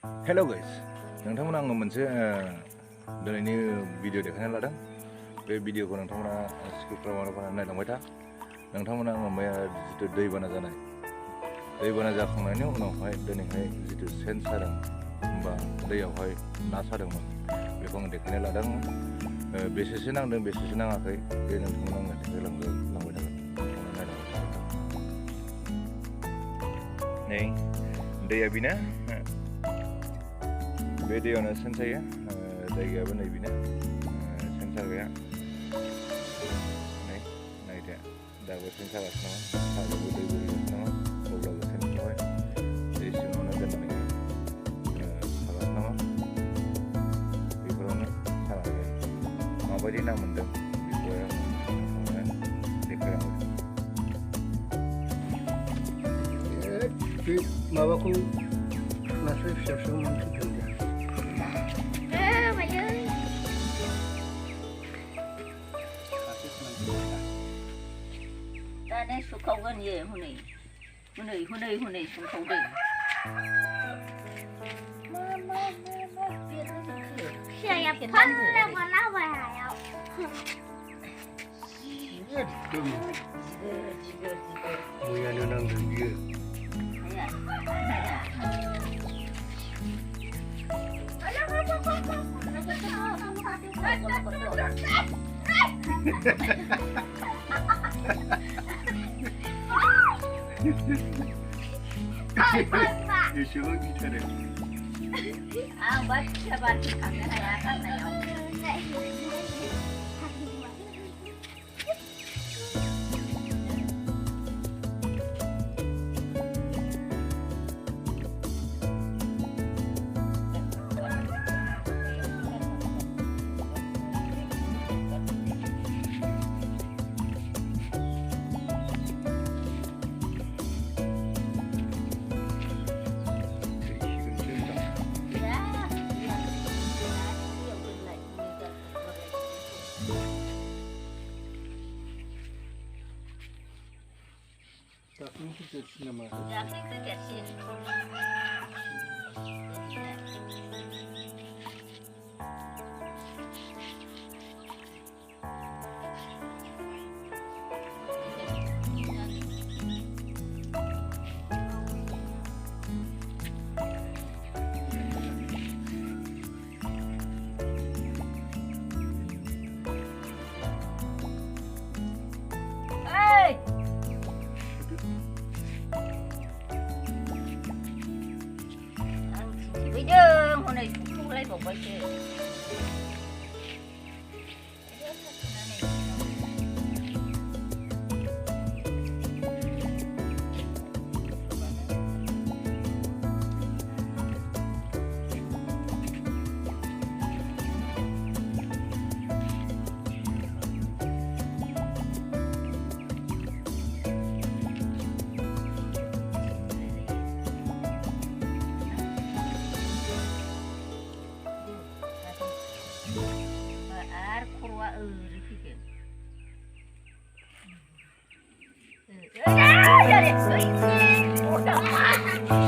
हेल' guys नोंथांमोना आङो मोनसे दिनैनि भिडिअ देखायनो लादों बे भिडिअखौ नोंथांमोना स्किप खालामालाबानो नायलांबाय था नोंथांमोना आङो मैया जितु दैबाना जानाय दैबाना जाखांनायनि उनावहाय दिनैहाय जितु सेन सादों बा दैयावहाय ना सादोंमोन बेखौ आं देखायनो लादों बेसेसो नांदों बेसेसो नाङाखै बे नोंथांमोना आङो देखायलांबाय थागोन नोंथांमोना नायलांबाय थागोन नै दैया बेनो बे दैयावनो सेन सायो जायगायाबो नै बेनो सेन साग्राया नै नायदो दाबो सेन सागासिनो दङ साजोंबो दै बोहैगासिनो दङ अब्लाबो सेनखौहाय दै सिङावनो दोननानै सागासिनो दङ बेफोरावनो सानानै माबायदि ना मोन्दों बेखौहाय आं नोंथांनो देखायलांबाय माबाखौ नास्राय फिसा फिसा मोनसे दाने सुखावगोन ये हनै हनै हनै हनै सुखावदों फिसाया फाननो मोनाबाय हायाव मैयानो नांदों बियो एसेल' गिथारो आंबा फिसा बारखौ थांनो हाया गारनायाव दाख्लैनि क्रिकेट नामा दाख्लै क्रिकेटसिन Bijeng, hôn này cũng lấy một bài chơi. Jadi, udah